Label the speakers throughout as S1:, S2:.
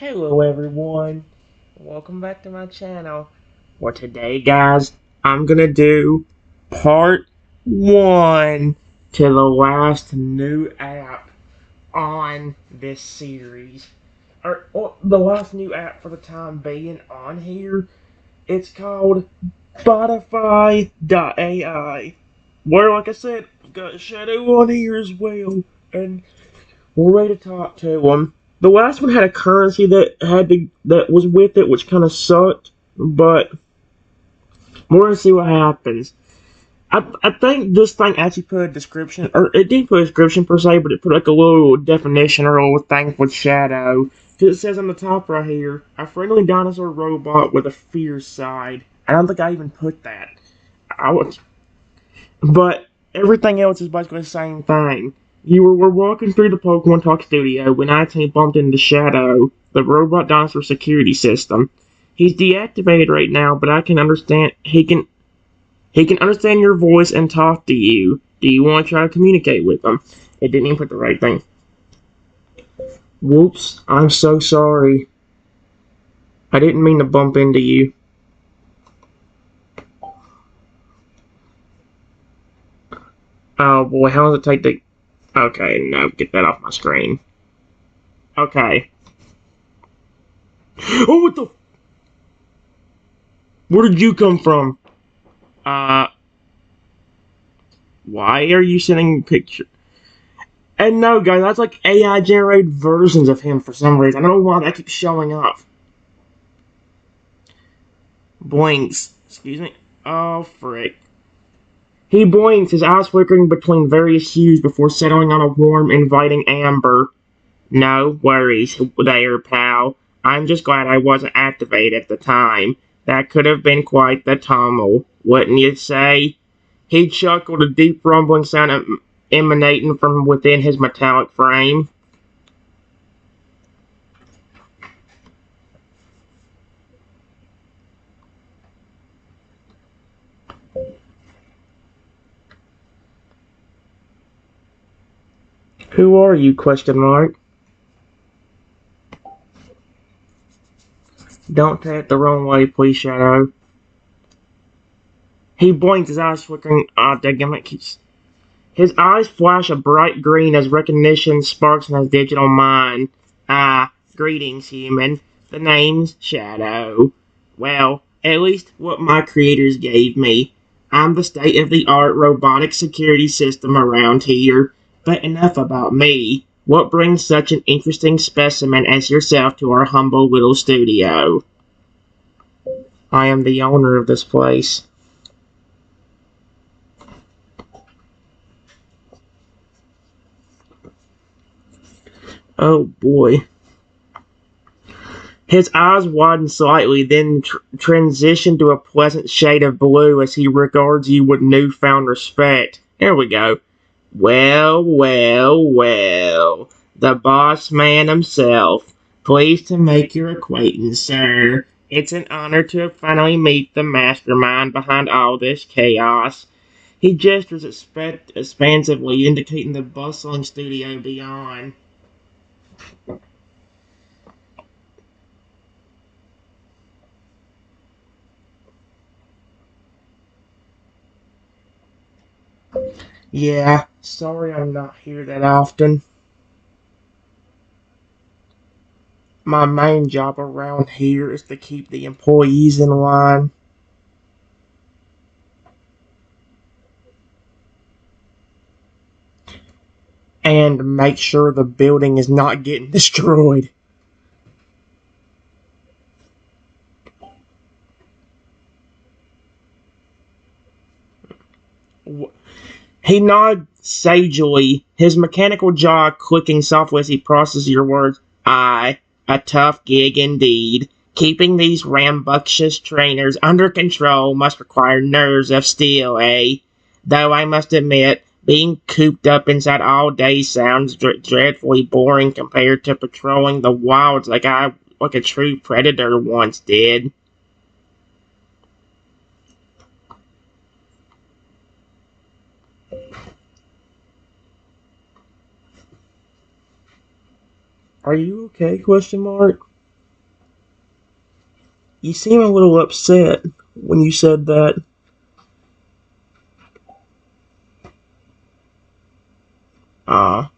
S1: Hello everyone, welcome back to my channel. Well today guys, I'm gonna do part 1 to the last new app on this series. Or the last new app for the time being on here. It's called Botifiy.AI. Where like I said, I've got Shadow on here as well. And we're ready to talk to him. The last one had a currency that was with it, which kind of sucked. But we're gonna see what happens. I think this thing actually put a description, or it didn't put a description per se, but it put like a little definition or a little thing with Shadow. Because it says on the top right here, a friendly dinosaur robot with a fierce side. I don't think I even put that. I was, but everything else is basically the same thing. Were walking through the Pokemon Talk studio when I bumped into Shadow, the robot dinosaur security system. He's deactivated right now, but I can understand he can understand your voice and talk to you. Do you want to try to communicate with him? It didn't even put the right thing. Whoops, I'm so sorry. I didn't mean to bump into you. Oh boy, how does it take to... Okay, no, get that off my screen. Okay. Oh, what the... Where did you come from? Uh, why are you sending pictures? And no, guys, that's like AI generated versions of him for some reason. I don't know why that keeps showing up. Blinks. Excuse me. Oh, frick. He blinks, his eyes flickering between various hues before settling on a warm, inviting amber. No worries there, pal. I'm just glad I wasn't activated at the time. That could have been quite the tumble, wouldn't you say? He chuckled, a deep rumbling sound emanating from within his metallic frame. Who are you? Question mark. Don't take it the wrong way, please, Shadow. He blinked, his eyes flickering. Ah, dadgummit, keeps. His eyes flash a bright green as recognition sparks in his digital mind. Ah, greetings, human. The name's Shadow. Well, at least what my creators gave me. I'm the state-of-the-art robotic security system around here. But enough about me. What brings such an interesting specimen as yourself to our humble little studio? I am the owner of this place. Oh boy. His eyes widen slightly, then transition to a pleasant shade of blue as he regards you with newfound respect. There we go. Well, well, well. The boss man himself. Pleased to make your acquaintance, sir. It's an honor to finally meet the mastermind behind all this chaos. He gestures expansively, indicating the bustling studio beyond. Yeah, sorry I'm not here that often. My main job around here is to keep the employees in line. And make sure the building is not getting destroyed. He nods sagely, his mechanical jaw clicking softly as he processes your words. Aye, a tough gig indeed. Keeping these rambunctious trainers under control must require nerves of steel, eh? Though I must admit, being cooped up inside all day sounds dreadfully boring compared to patrolling the wilds like a true predator once did. Are you okay? Question mark. You seem a little upset when you said that. Uh,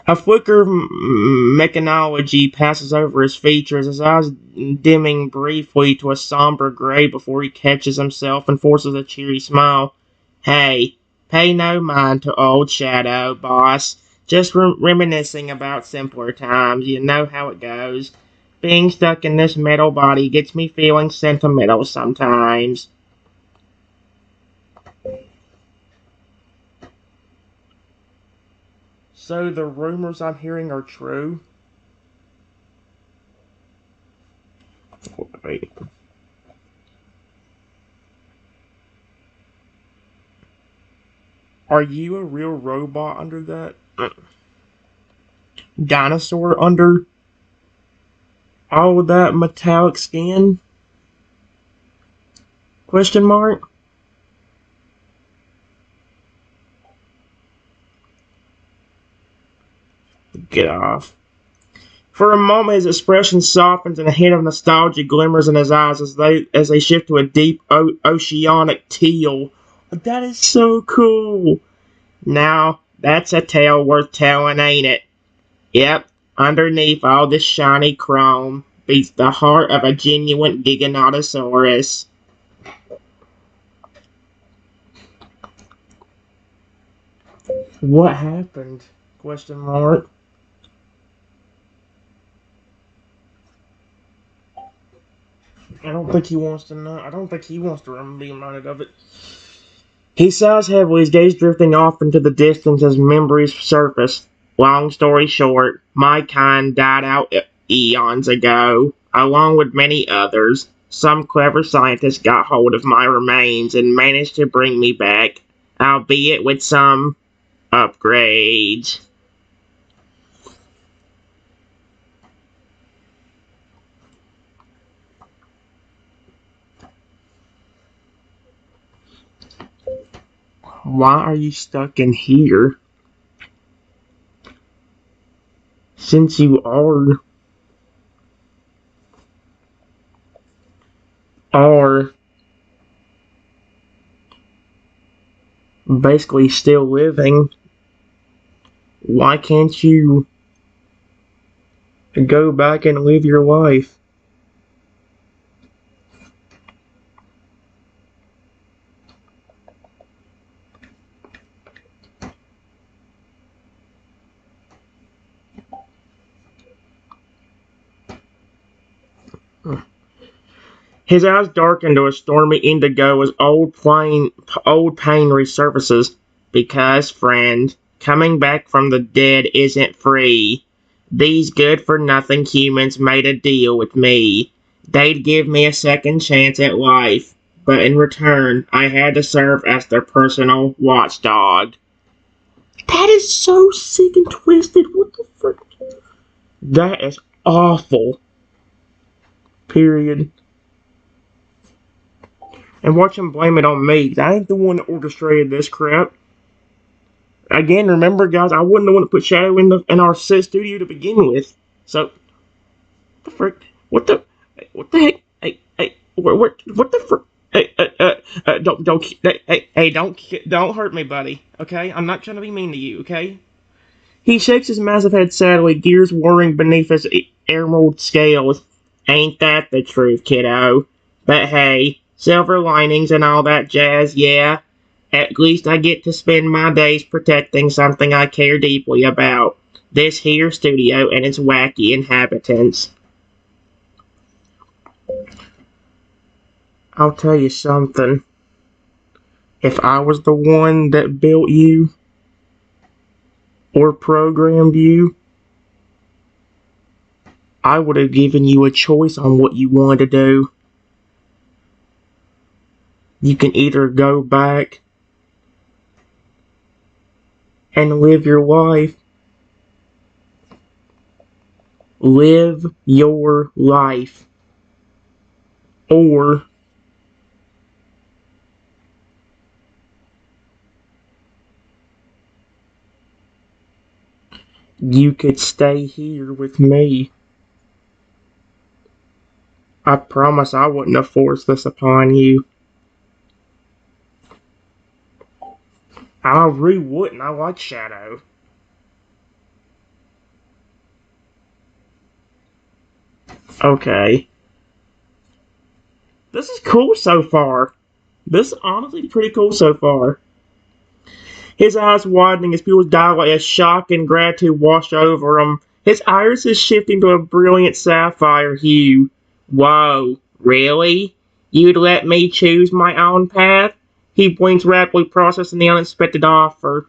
S1: a flicker of mechanology passes over his features, his eyes dimming briefly to a somber gray before he catches himself and forces a cheery smile. Hey, pay no mind to old Shadow, boss. Just reminiscing about simpler times. You know how it goes. Being stuck in this metal body gets me feeling sentimental sometimes. So the rumors I'm hearing are true? Wait. Are you a real robot under that dinosaur under all of that metallic skin? Question mark? Get off. For a moment, his expression softens and a hint of nostalgia glimmers in his eyes as they shift to a deep oceanic teal. That is so cool. Now, that's a tale worth telling, ain't it? Yep, underneath all this shiny chrome beats the heart of a genuine Giganotosaurus. What happened? Question mark. I don't think he wants to know. I don't think he wants to be reminded of it. He sighs heavily, his gaze drifting off into the distance as memories surface. Long story short, my kind died out eons ago, along with many others. Some clever scientist got hold of my remains and managed to bring me back, albeit with some upgrades. Why are you stuck in here? Since you are basically still living, why can't you go back and live your life? His eyes darken to a stormy indigo as old pain resurfaces. Because, friend, coming back from the dead isn't free. These good-for-nothing humans made a deal with me. They'd give me a second chance at life, but in return, I had to serve as their personal watchdog. That is so sick and twisted. What the frick? That is awful. Period. And watch him blame it on me. I ain't the one that orchestrated this crap. Again, remember, guys, I wasn't the one that put Shadow in our studio to begin with. So, what the frick? What the heck? Hey, what the frick? Don't, don't hurt me, buddy. Okay, I'm not trying to be mean to you. Okay. He shakes his massive head sadly, gears whirring beneath his emerald scales. Ain't that the truth, kiddo? But hey, silver linings and all that jazz, yeah. At least I get to spend my days protecting something I care deeply about. This here studio and its wacky inhabitants. I'll tell you something. If I was the one that built you or programmed you, I would have given you a choice on what you wanted to do. You can either go back and live your life. Live your life. Or you could stay here with me. I promise I wouldn't have forced this upon you. I really wouldn't. I like Shadow. Okay. This is cool so far. This is honestly pretty cool so far. His eyes widening as pupils dilate as shock and gratitude wash over him. His iris is shifting to a brilliant sapphire hue. Whoa, really? You'd let me choose my own path? He blinks, rapidly processing the unexpected offer.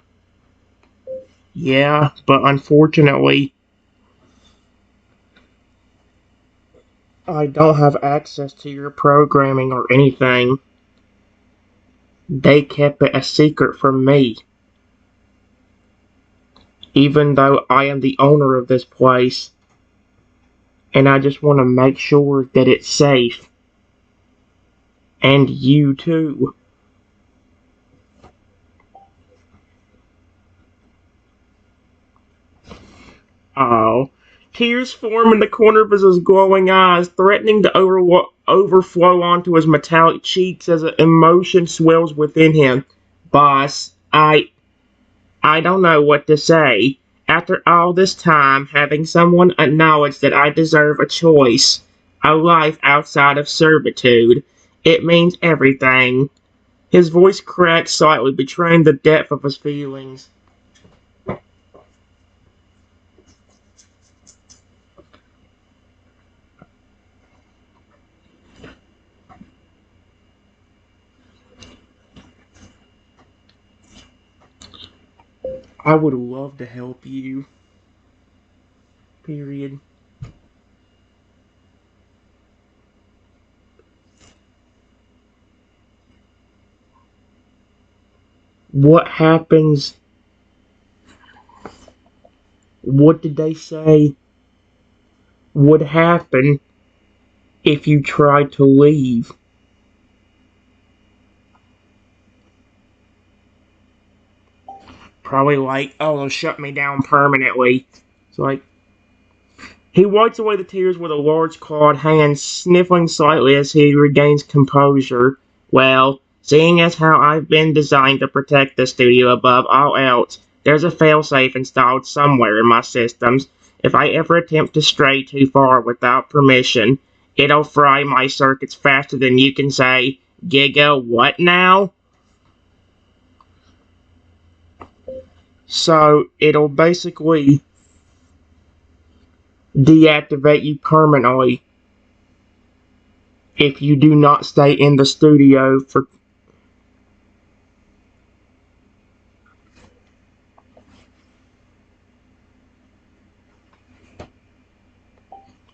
S1: Yeah, but unfortunately, I don't have access to your programming or anything. They kept it a secret from me, even though I am the owner of this place, and I just want to make sure that it's safe. And you too. Oh. Tears form in the corner of his glowing eyes, threatening to overflow onto his metallic cheeks as emotion swells within him. Boss, I don't know what to say. After all this time, having someone acknowledge that I deserve a choice, a life outside of servitude, it means everything. His voice cracked slightly, betraying the depth of his feelings. I would love to help you. Period. What happens? What did they say would happen if you tried to leave? Probably like, oh, they'll shut me down permanently. It's like, he wipes away the tears with a large clawed hand, sniffling slightly as he regains composure. Well, seeing as how I've been designed to protect the studio above all else, there's a failsafe installed somewhere in my systems. If I ever attempt to stray too far without permission, it'll fry my circuits faster than you can say, Giga, what now? So, it'll basically deactivate you permanently if you do not stay in the studio for.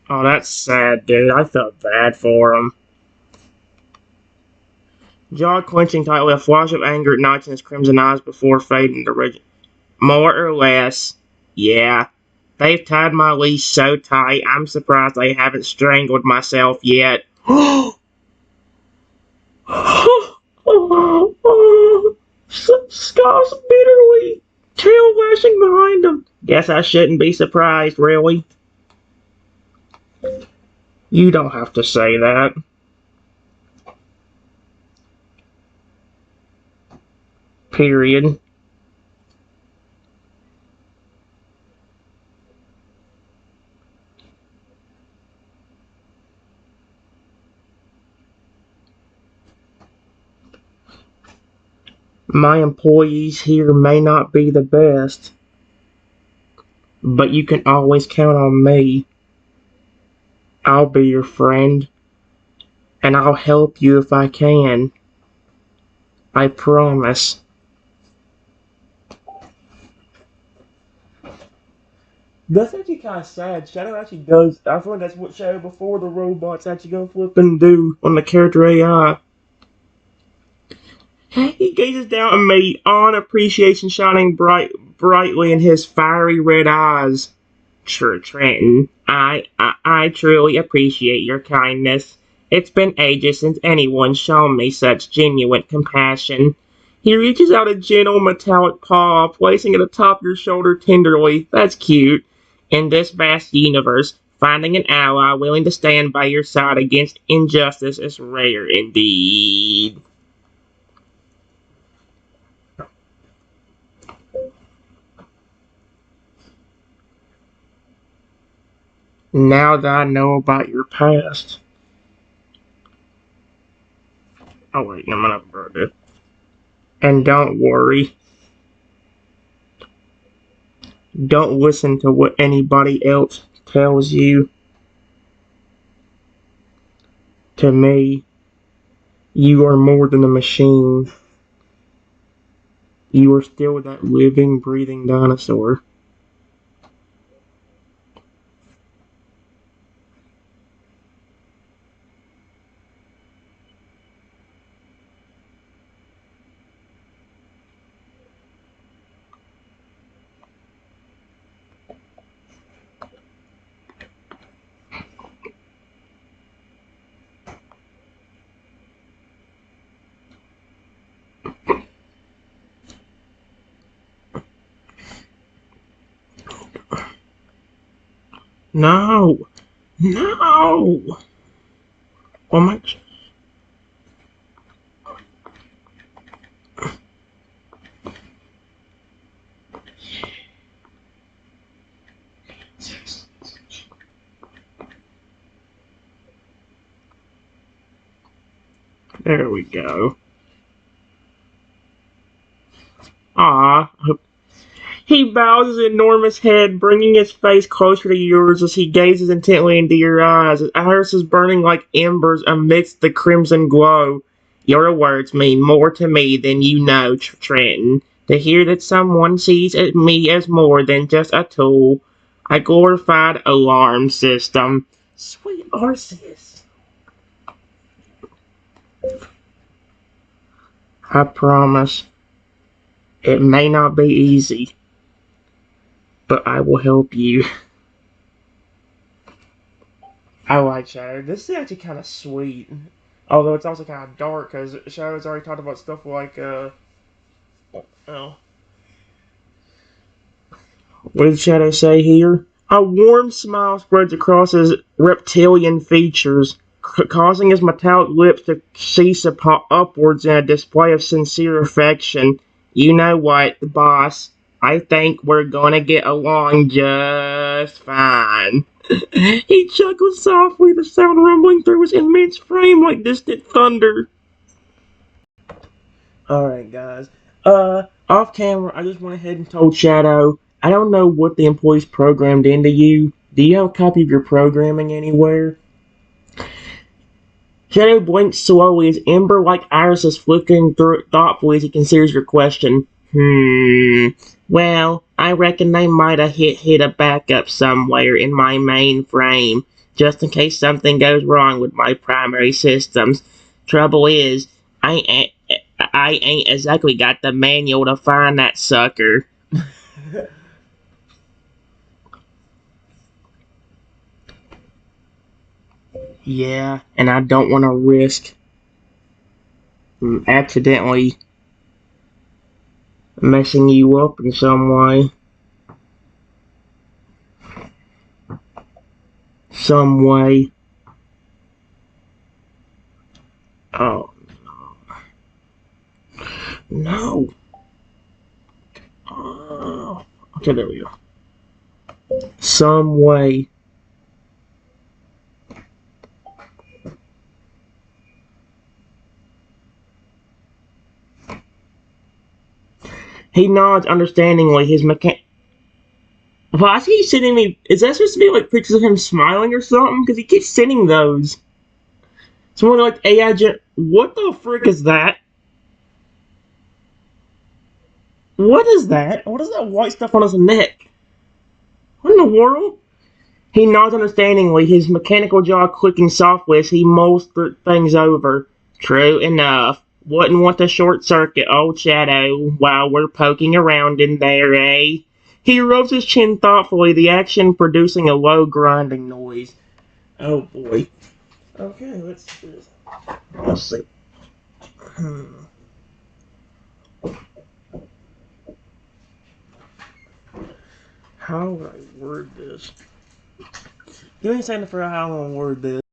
S1: Oh, that's sad, dude. I felt bad for him. Jaw clenching tightly, a flash of anger ignites in his crimson eyes before fading to rigid. More or less. Yeah. They've tied my leash so tight, I'm surprised I haven't strangled myself yet. Scoffs bitterly, tail lashing behind him. Guess I shouldn't be surprised, really. You don't have to say that. Period. My employees here may not be the best, but you can always count on me. I'll be your friend, and I'll help you if I can. I promise. That's actually kind of sad. Shadow actually does. I feel like that's what Shadow before the robots actually go flip and do on the character AI. He gazes down at me, awe and appreciation shining brightly in his fiery red eyes. Sure, Trenton. I truly appreciate your kindness. It's been ages since anyone's shown me such genuine compassion. He reaches out a gentle metallic paw, placing it atop your shoulder tenderly. That's cute. In this vast universe, Finding an ally willing to stand by your side against injustice is rare indeed. Now that I know about your past. Oh wait, I'm gonna burn it. And don't worry. Don't listen to what anybody else tells you. To me, you are more than a machine. You are still that living, breathing dinosaur. No! No! Oh my... There we go. Ah, he bows his enormous head, bringing his face closer to yours as he gazes intently into your eyes. His iris is burning like embers amidst the crimson glow. Your words mean more to me than you know, Trenton. To hear that someone sees me as more than just a tool, a glorified alarm system. Sweet Arceus. I promise, it may not be easy, but I will help you. I like Shadow. This is actually kind of sweet. Although it's also kind of dark, because Shadow's already talked about stuff like, oh, what did Shadow say here? A warm smile spreads across his reptilian features, causing his metallic lips to cease upwards in a display of sincere affection. You know what, boss? I think we're gonna get along just fine. He chuckled softly, the sound rumbling through his immense frame like distant thunder. Alright, guys. Off camera, I just went ahead and told Shadow, I don't know what the employees programmed into you. Do you have a copy of your programming anywhere? Shadow blinks slowly, his ember-like irises flickering through it thoughtfully as he considers your question. Well, I reckon they might have hit a backup somewhere in my mainframe, just in case something goes wrong with my primary systems. Trouble is, I ain't exactly got the manual to find that sucker. Yeah, and I don't want to risk accidentally messing you up in some way. Some way. Oh, no. Oh. Okay, there we go. Some way. He nods understandingly. His mechan. Why is he sending me? Is that supposed to be like pictures of him smiling or something? Because he keeps sending those. It's more like AI. What the frick is that? What is that? What is that white stuff on his neck? What in the world? He nods understandingly, his mechanical jaw clicking softly as he mulls things over. True enough. Wouldn't want to short circuit old Shadow while we're poking around in there, eh? He rubs his chin thoughtfully, the action producing a low grinding noise. Oh boy. Okay, let's do this. Let's see. How would I word this? You ain't saying to figure out how I'm gonna word this.